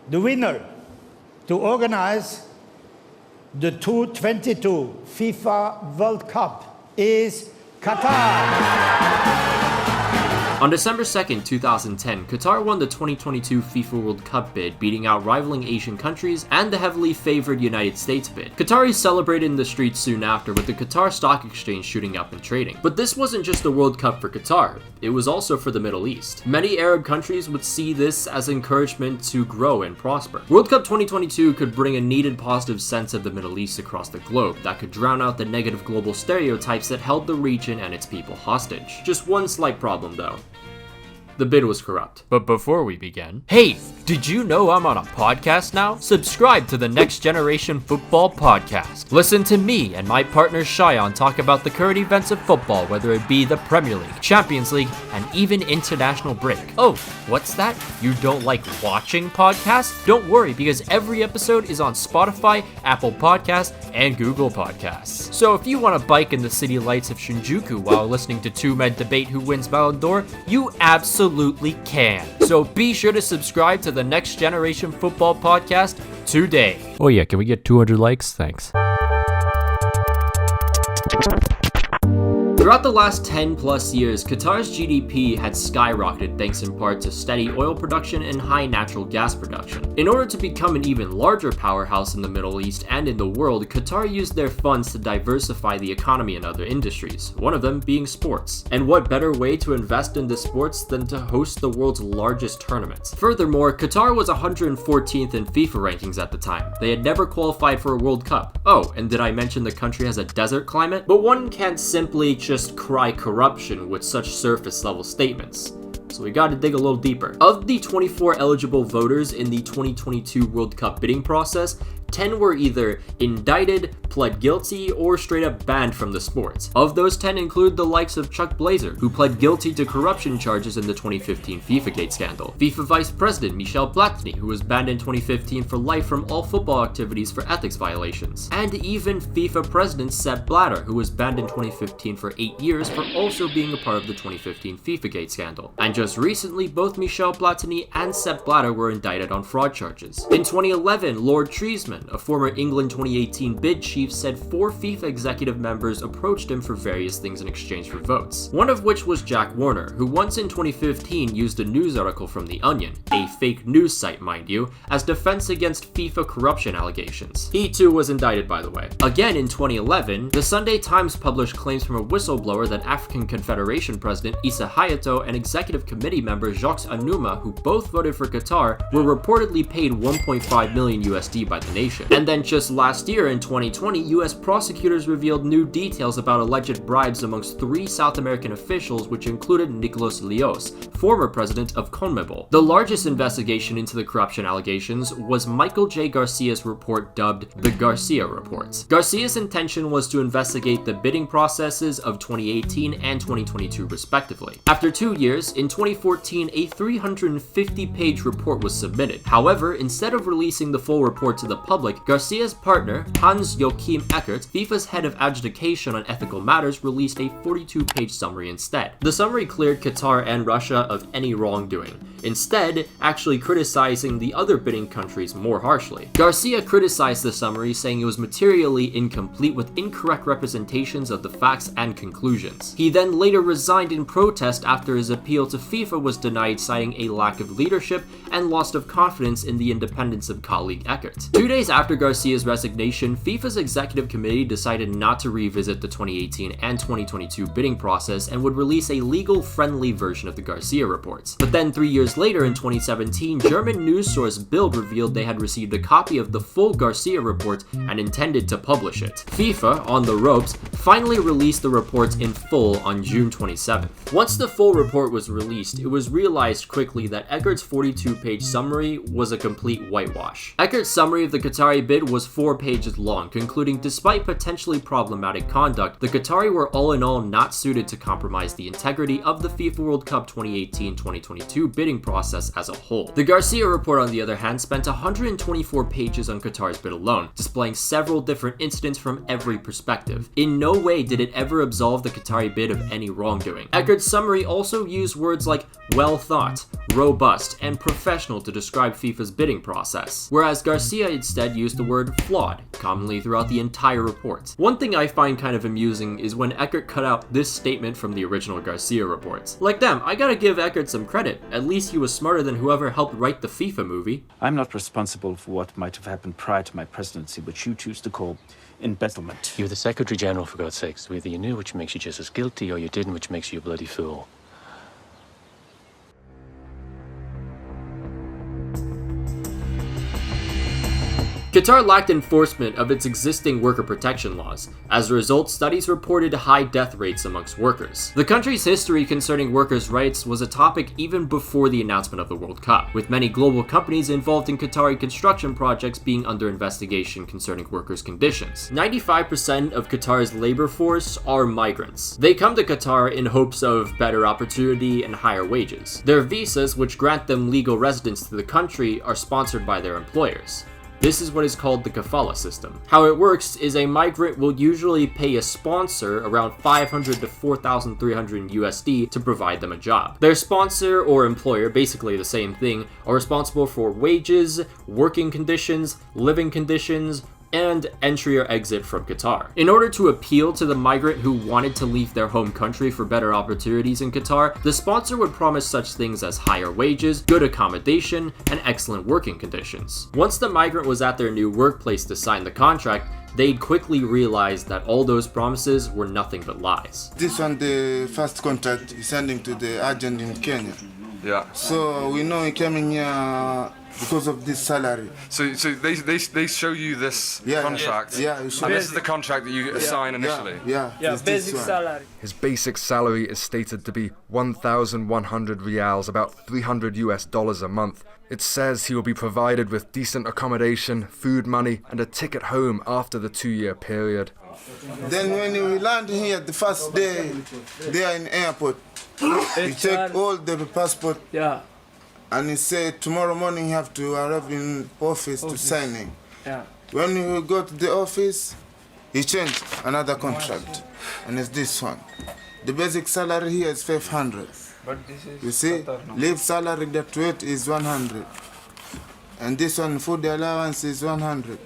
the winner to organize the 2022 FIFA World Cup is Qatar. On December 2nd, 2010, Qatar won the 2022 FIFA World Cup bid, beating out rivaling Asian countries and the heavily favored United States bid. Qataris celebrated in the streets soon after, with the Qatar Stock Exchange shooting up in trading. But this wasn't just a World Cup for Qatar, it was also for the Middle East. Many Arab countries would see this as encouragement to grow and prosper. World Cup 2022 could bring a needed positive sense of the Middle East across the globe that could drown out the negative global stereotypes that held the region and its people hostage. Just one slight problem though. The bid was corrupt. But before we begin, hey, did you know I'm on a podcast now? Subscribe to the Next Generation Football Podcast. Listen to me and my partner Shayan talk about the current events of football, whether it be the Premier League, Champions League, and even international break. Oh, what's that? You don't like watching podcasts? Don't worry, because every episode is on Spotify, Apple Podcasts, and Google Podcasts. So if you want to bike in the city lights of Shinjuku while listening to two men debate who wins Ballon d'Or, you absolutely can. So be sure to subscribe to the Next Generation Football Podcast today. Oh yeah, can we get 200 likes? Thanks. Throughout the last 10 plus years, Qatar's GDP had skyrocketed thanks in part to steady oil production and high natural gas production. In order to become an even larger powerhouse in the Middle East and in the world, Qatar used their funds to diversify the economy in other industries, one of them being sports. And what better way to invest into sports than to host the world's largest tournament? Furthermore, Qatar was 114th in FIFA rankings at the time. They had never qualified for a World Cup. Oh, and did I mention the country has a desert climate? But one can't simply just cry corruption with such surface level statements. So we gotta dig a little deeper. Of the 24 eligible voters in the 2022 World Cup bidding process, 10 were either indicted, pled guilty, or straight up banned from the sport. Of those 10 include the likes of Chuck Blazer, who pled guilty to corruption charges in the 2015 FIFAgate scandal. FIFA Vice President Michel Platini, who was banned in 2015 for life from all football activities for ethics violations. And even FIFA President Sepp Blatter, who was banned in 2015 for 8 years for also being a part of the 2015 FIFAgate scandal. And just recently, both Michel Platini and Sepp Blatter were indicted on fraud charges. In 2011, Lord Treisman, a former England 2018 bid chief, said 4 FIFA executive members approached him for various things in exchange for votes. One of which was Jack Warner, who once in 2015 used a news article from The Onion, a fake news site mind you, as defense against FIFA corruption allegations. He too was indicted, by the way. Again in 2011, the Sunday Times published claims from a whistleblower that African Confederation President Issa Hayatou and executive committee member Jacques Anouma, who both voted for Qatar, were reportedly paid 1.5 million USD by the nation. And then just last year in 2020, US prosecutors revealed new details about alleged bribes amongst 3 South American officials, which included Nicolas Leos, former president of CONMEBOL. The largest investigation into the corruption allegations was Michael J. Garcia's report dubbed the Garcia Report. Garcia's intention was to investigate the bidding processes of 2018 and 2022 respectively. After 2 years, in 2014, a 350-page report was submitted. However, instead of releasing the full report to the public, Garcia's partner, Hans-Joachim Eckert, FIFA's head of adjudication on ethical matters, released a 42-page summary instead. The summary cleared Qatar and Russia of any wrongdoing, instead actually criticizing the other bidding countries more harshly. Garcia criticized the summary, saying it was materially incomplete with incorrect representations of the facts and conclusions. He then later resigned in protest after his appeal to FIFA was denied, citing a lack of leadership and loss of confidence in the independence of colleague Eckert. 2 days after Garcia's resignation, FIFA's executive committee decided not to revisit the 2018 and 2022 bidding process and would release a legal-friendly version of the Garcia reports. But then 3 years later in 2017, German news source Bild revealed they had received a copy of the full Garcia report and intended to publish it. FIFA, on the ropes, finally released the reports in full on June 27th. Once the full report was released, it was realized quickly that Eckert's 42-page summary was a complete whitewash. Eckert's summary of the Qatari bid was 4 pages long, concluding despite potentially problematic conduct, the Qatari were all in all not suited to compromise the integrity of the FIFA World Cup 2018-2022 bidding process as a whole. The Garcia report, on the other hand, spent 124 pages on Qatar's bid alone, displaying several different incidents from every perspective. In no way did it ever absolve the Qatari bid of any wrongdoing. Eckert's summary also used words like well thought, robust, and professional to describe FIFA's bidding process, whereas Garcia instead used the word flawed, commonly throughout the entire report. One thing I find kind of amusing is when Eckert cut out this statement from the original Garcia reports. Like them, I gotta give Eckert some credit. At least he was smarter than whoever helped write the FIFA movie. I'm not responsible for what might have happened prior to my presidency, which you choose to call embezzlement. You're the Secretary General, for God's sakes. So either you knew, which makes you just as guilty, or you didn't, which makes you a bloody fool. Qatar lacked enforcement of its existing worker protection laws. As a result, studies reported high death rates amongst workers. The country's history concerning workers' rights was a topic even before the announcement of the World Cup, with many global companies involved in Qatari construction projects being under investigation concerning workers' conditions. 95% of Qatar's labor force are migrants. They come to Qatar in hopes of better opportunity and higher wages. Their visas, which grant them legal residence to the country, are sponsored by their employers. This is what is called the kafala system. How it works is a migrant will usually pay a sponsor around 500 to 4,300 USD to provide them a job. Their sponsor or employer, basically the same thing, are responsible for wages, working conditions, living conditions, and entry or exit from Qatar. In order to appeal to the migrant who wanted to leave their home country for better opportunities in Qatar, the sponsor would promise such things as higher wages, good accommodation, and excellent working conditions. Once the migrant was at their new workplace to sign the contract, they'd quickly realize that all those promises were nothing but lies. This one, the first contract, is sending to the agent in Kenya. Yeah. So we know he came in here because of this salary. So they show you this contract. Yeah. And this is the contract that you assign initially. Yeah. Basic salary. His basic salary is stated to be 1,100 rials, about $300 a month. It says he will be provided with decent accommodation, food money, and a ticket home after the 2-year period. Then when we land here the first day, they are in airport. He check all the passport. Yeah. And he said tomorrow morning you have to arrive in office to signing. Yeah. When we go to the office, he changed another contract, and it's this one. The basic salary here is 500. But this is You see, leave salary that rate is 100, and this one food allowance is 100.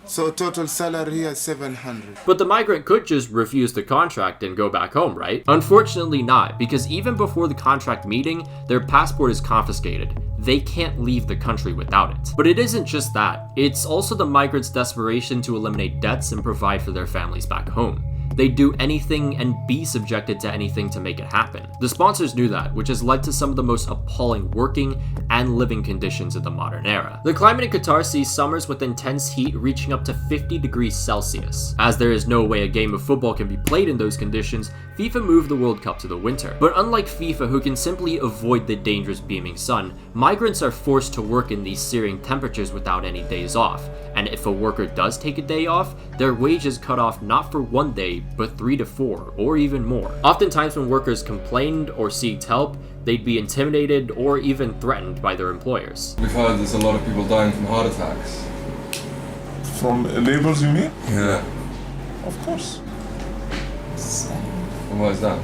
So total salary here is 700. But the migrant could just refuse the contract and go back home, right? Unfortunately not, because even before the contract meeting, their passport is confiscated. They can't leave the country without it. But it isn't just that. It's also the migrants' desperation to eliminate debts and provide for their families back home. They'd do anything and be subjected to anything to make it happen. The sponsors knew that, which has led to some of the most appalling working and living conditions in the modern era. The climate in Qatar sees summers with intense heat reaching up to 50 degrees Celsius. As there is no way a game of football can be played in those conditions, FIFA moved the World Cup to the winter. But unlike FIFA, who can simply avoid the dangerous beaming sun, migrants are forced to work in these searing temperatures without any days off. And if a worker does take a day off, their wage is cut off not for 1 day, but 3 to 4, or even more. Oftentimes when workers complained or seeked help, they'd be intimidated or even threatened by their employers. We've heard there's a lot of people dying from heart attacks. From labels, you mean? Yeah. Of course. And why is that?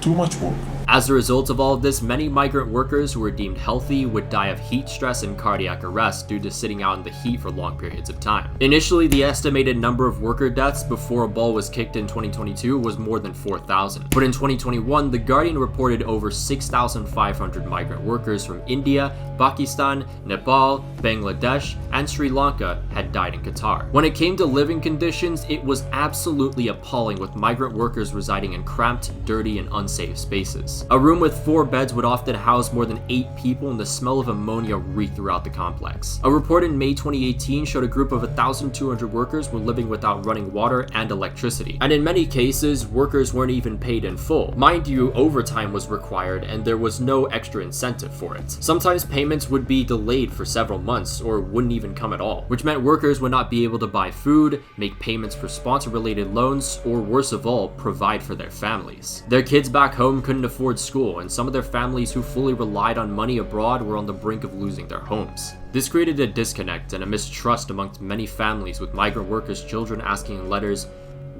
Too much work. As a result of all of this, many migrant workers who were deemed healthy would die of heat stress and cardiac arrest due to sitting out in the heat for long periods of time. Initially, the estimated number of worker deaths before a ball was kicked in 2022 was more than 4,000. But in 2021, The Guardian reported over 6,500 migrant workers from India, Pakistan, Nepal, Bangladesh, and Sri Lanka had died in Qatar. When it came to living conditions, it was absolutely appalling, with migrant workers residing in cramped, dirty, and unsafe spaces. A room with 4 beds would often house more than 8 people, and the smell of ammonia reeked throughout the complex. A report in May 2018 showed a group of 1,200 workers were living without running water and electricity. And in many cases, workers weren't even paid in full. Mind you, overtime was required and there was no extra incentive for it. Sometimes payments would be delayed for several months or wouldn't even come at all, which meant workers would not be able to buy food, make payments for sponsor-related loans, or worse of all, provide for their families. Their kids back home couldn't afford school, and some of their families who fully relied on money abroad were on the brink of losing their homes. This created a disconnect and a mistrust amongst many families, with migrant workers' children asking in letters,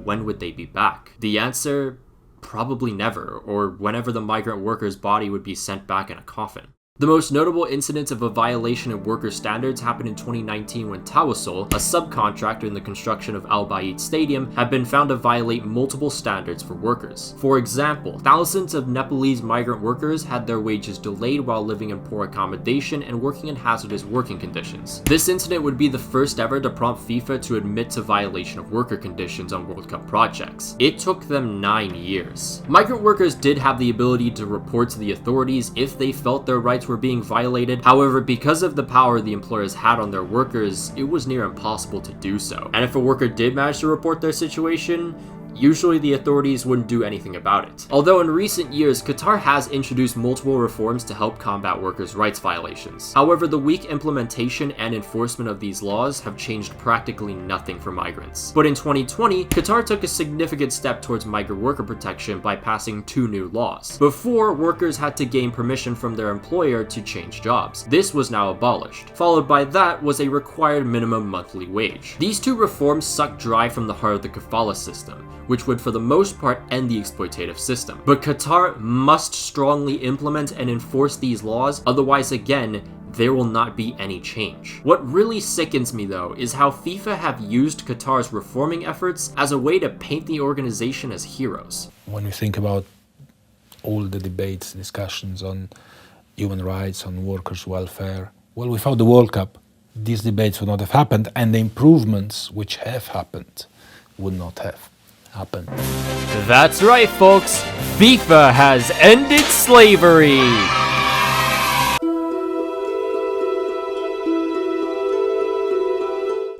when would they be back? The answer Probably never, or whenever the migrant worker's body would be sent back in a coffin. The most notable incidents of a violation of worker standards happened in 2019 when Tawassul, a subcontractor in the construction of Al Bayt Stadium, had been found to violate multiple standards for workers. For example, thousands of Nepalese migrant workers had their wages delayed while living in poor accommodation and working in hazardous working conditions. This incident would be the first ever to prompt FIFA to admit to violation of worker conditions on World Cup projects. It took them 9 years. Migrant workers did have the ability to report to the authorities if they felt their rights were being violated. However, because of the power the employers had on their workers, it was near impossible to do so. And if a worker did manage to report their situation, usually the authorities wouldn't do anything about it. Although in recent years, Qatar has introduced multiple reforms to help combat workers' rights violations. However, the weak implementation and enforcement of these laws have changed practically nothing for migrants. But in 2020, Qatar took a significant step towards migrant worker protection by passing 2 new laws. Before, workers had to gain permission from their employer to change jobs. This was now abolished. Followed by that was a required minimum monthly wage. These 2 reforms sucked dry from the heart of the kafala system, which would for the most part end the exploitative system. But Qatar must strongly implement and enforce these laws, otherwise again, there will not be any change. What really sickens me though is how FIFA have used Qatar's reforming efforts as a way to paint the organization as heroes. When we think about all the debates, discussions on human rights, on workers' welfare, well, without the World Cup, these debates would not have happened, and the improvements which have happened would not have happened. That's right, folks. FIFA has ended slavery.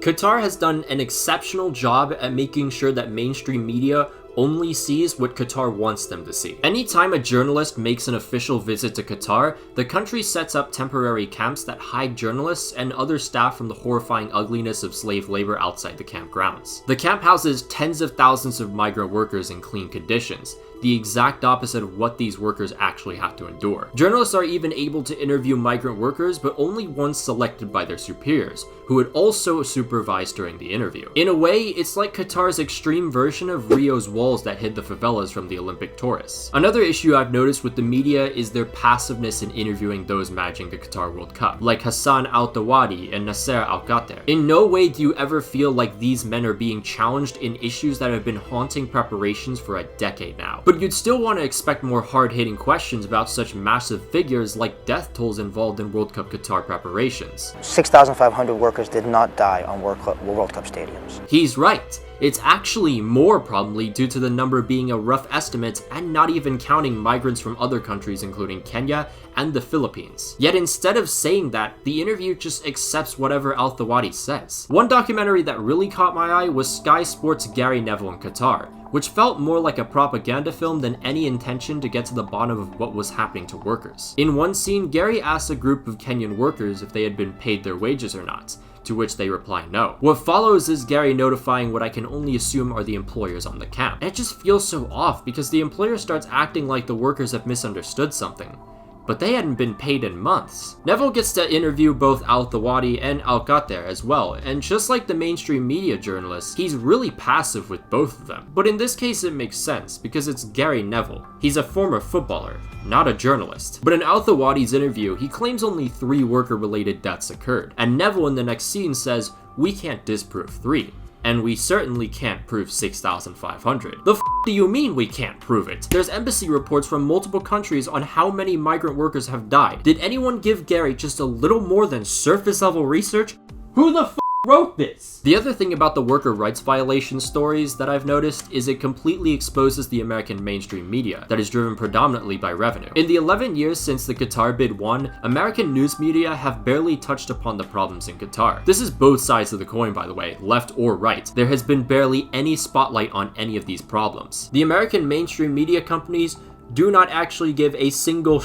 Qatar has done an exceptional job at making sure that mainstream media only sees what Qatar wants them to see. Anytime a journalist makes an official visit to Qatar, the country sets up temporary camps that hide journalists and other staff from the horrifying ugliness of slave labor outside the camp grounds. The camp houses tens of thousands of migrant workers in clean conditions, the exact opposite of what these workers actually have to endure. Journalists are even able to interview migrant workers, but only ones selected by their superiors, who would also supervise during the interview. In a way, it's like Qatar's extreme version of Rio's walls that hid the favelas from the Olympic tourists. Another issue I've noticed with the media is their passiveness in interviewing those managing the Qatar World Cup, like Hassan Al-Thawadi and Nasser Al-Qatar. In no way do you ever feel like these men are being challenged in issues that have been haunting preparations for a decade now. But you'd still want to expect more hard-hitting questions about such massive figures like death tolls involved in World Cup Qatar preparations. 6,500 workers did not die on World Cup stadiums. He's right. It's actually more probably due to the number being a rough estimate and not even counting migrants from other countries including Kenya and the Philippines. Yet instead of saying that, the interview just accepts whatever Al-Thawadi says. One documentary that really caught my eye was Sky Sports' Gary Neville in Qatar, which felt more like a propaganda film than any intention to get to the bottom of what was happening to workers. In one scene, Gary asked a group of Kenyan workers if they had been paid their wages or not, to which they reply no. What follows is Gary notifying what I can only assume are the employers on the camp. And it just feels so off because the employer starts acting like the workers have misunderstood something, but they hadn't been paid in months. Neville gets to interview both Al-Thawadi and Al-Qatar as well, and just like the mainstream media journalists, he's really passive with both of them. But in this case it makes sense, because it's Gary Neville. He's a former footballer, not a journalist. But in Al-Thawadi's interview, he claims only 3 worker-related deaths occurred, and Neville in the next scene says, "We can't disprove 3. And we certainly can't prove 6,500. The f*** do you mean we can't prove it? There's embassy reports from multiple countries on how many migrant workers have died. Did anyone give Gary just a little more than surface level research? Who the f*** wrote this? The other thing about the worker rights violation stories that I've noticed is it completely exposes the American mainstream media that is driven predominantly by revenue. In the 11 years since the Qatar bid won, American news media have barely touched upon the problems in Qatar. This is both sides of the coin, by the way, left or right. There has been barely any spotlight on any of these problems. The American mainstream media companies do not actually give a single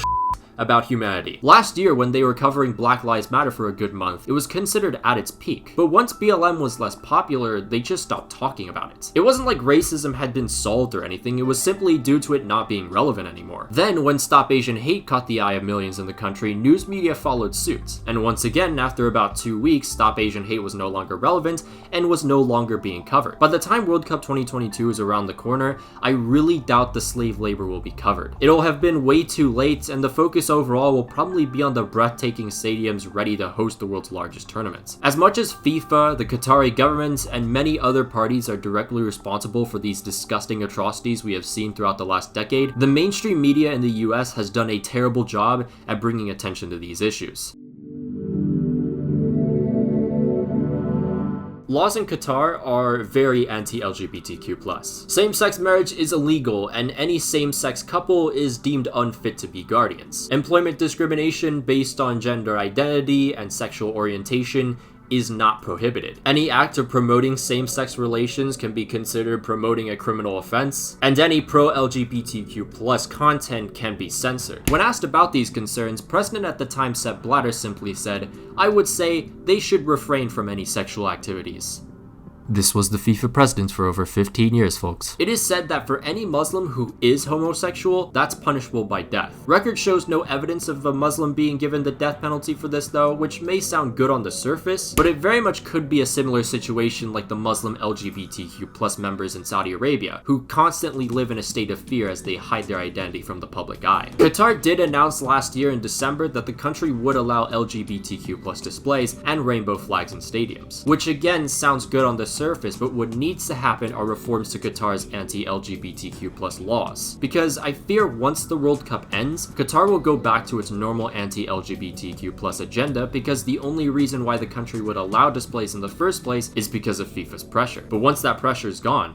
about humanity. Last year, when they were covering Black Lives Matter for a good month, it was considered at its peak. But once BLM was less popular, they just stopped talking about it. It wasn't like racism had been solved or anything, it was simply due to it not being relevant anymore. Then, when Stop Asian Hate caught the eye of millions in the country, news media followed suit. And once again, after about 2 weeks, Stop Asian Hate was no longer relevant and was no longer being covered. By the time World Cup 2022 is around the corner, I really doubt the slave labor will be covered. It'll have been way too late, and the focus overall will probably be on the breathtaking stadiums ready to host the world's largest tournament. As much as FIFA, the Qatari government, and many other parties are directly responsible for these disgusting atrocities we have seen throughout the last decade, the mainstream media in the US has done a terrible job at bringing attention to these issues. Laws in Qatar are very anti-LGBTQ+. Same-sex marriage is illegal, and any same-sex couple is deemed unfit to be guardians. Employment discrimination based on gender identity and sexual orientation is not prohibited. Any act of promoting same-sex relations can be considered promoting a criminal offense, and any pro-LGBTQ+ content can be censored. When asked about these concerns, President at the time Sepp Blatter simply said, "I would say they should refrain from any sexual activities." This was the FIFA president for over 15 years, folks. It is said that for any Muslim who is homosexual, that's punishable by death. Record shows no evidence of a Muslim being given the death penalty for this though, which may sound good on the surface, but it very much could be a similar situation like the Muslim LGBTQ+ members in Saudi Arabia, who constantly live in a state of fear as they hide their identity from the public eye. Qatar did announce last year in December that the country would allow LGBTQ+ displays and rainbow flags in stadiums, which again sounds good on the surface, but what needs to happen are reforms to Qatar's anti-LGBTQ+ laws. Because I fear once the World Cup ends, Qatar will go back to its normal anti-LGBTQ+ agenda because the only reason why the country would allow displays in the first place is because of FIFA's pressure. But once that pressure is gone,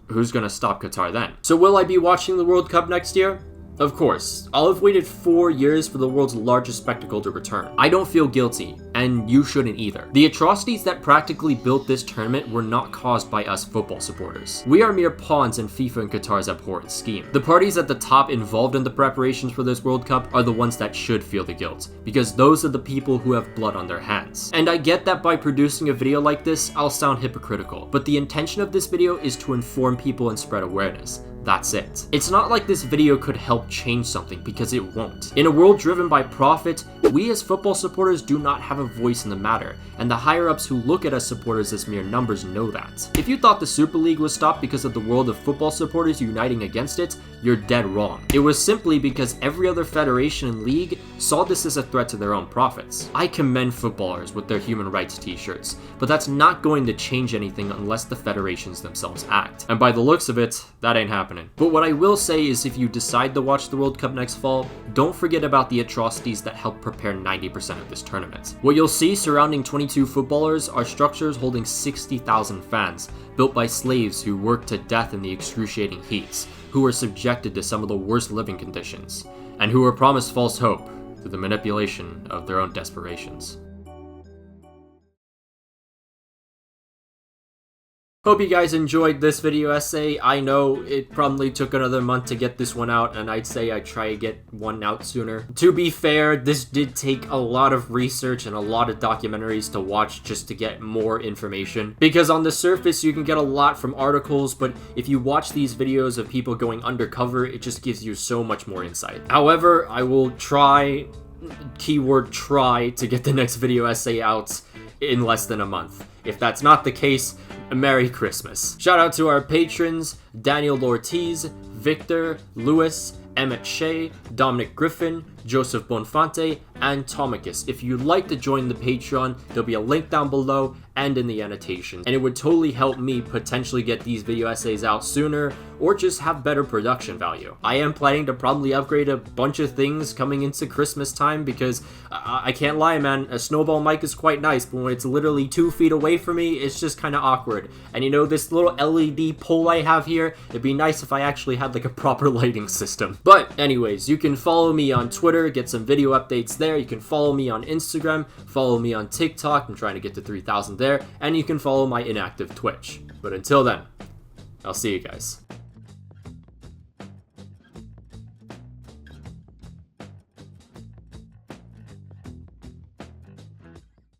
who's gonna stop Qatar then? So will I be watching the World Cup next year? Of course. I'll have waited 4 years for the world's largest spectacle to return. I don't feel guilty, and you shouldn't either. The atrocities that practically built this tournament were not caused by us football supporters. We are mere pawns in FIFA and Qatar's abhorrent scheme. The parties at the top involved in the preparations for this World Cup are the ones that should feel the guilt, because those are the people who have blood on their hands. And I get that by producing a video like this, I'll sound hypocritical, but the intention of this video is to inform people and spread awareness. That's it. It's not like this video could help change something, because it won't. In a world driven by profit, we as football supporters do not have a voice in the matter, and the higher-ups who look at us supporters as mere numbers know that. If you thought the Super League was stopped because of the world of football supporters uniting against it, you're dead wrong. It was simply because every other federation and league saw this as a threat to their own profits. I commend footballers with their human rights t-shirts, but that's not going to change anything unless the federations themselves act. And by the looks of it, that ain't happening. But what I will say is if you decide to watch the World Cup next fall, don't forget about the atrocities that helped prepare 90% of this tournament. What you'll see surrounding 22 footballers are structures holding 60,000 fans, built by slaves who worked to death in the excruciating heats, who were subjected to some of the worst living conditions, and who were promised false hope through the manipulation of their own desperations. Hope you guys enjoyed this video essay. I know it probably took another month to get this one out, and I'd say I'd try to get one out sooner. To be fair, this did take a lot of research and a lot of documentaries to watch just to get more information. Because on the surface, you can get a lot from articles, but if you watch these videos of people going undercover, it just gives you so much more insight. However, I will try, keyword try, to get the next video essay out in less than a month. If that's not the case, Merry Christmas. Shout out to our patrons, Daniel Ortiz, Victor, Lewis, Emmett Shea, Dominic Griffin, Joseph Bonfante, and Tomicus. If you'd like to join the Patreon, there'll be a link down below and in the annotation, and it would totally help me potentially get these video essays out sooner or just have better production value. I am planning to probably upgrade a bunch of things coming into Christmas time because I can't lie, man, a snowball mic is quite nice, but when it's literally 2 feet away from me, it's just kind of awkward. And you know, this little LED pole I have here, it'd be nice if I actually had like a proper lighting system. But anyways, you can follow me on Twitter, get some video updates there. You can follow me on Instagram, follow me on TikTok, I'm trying to get to 3,000 there, and you can follow my inactive Twitch. But until then, I'll see you guys.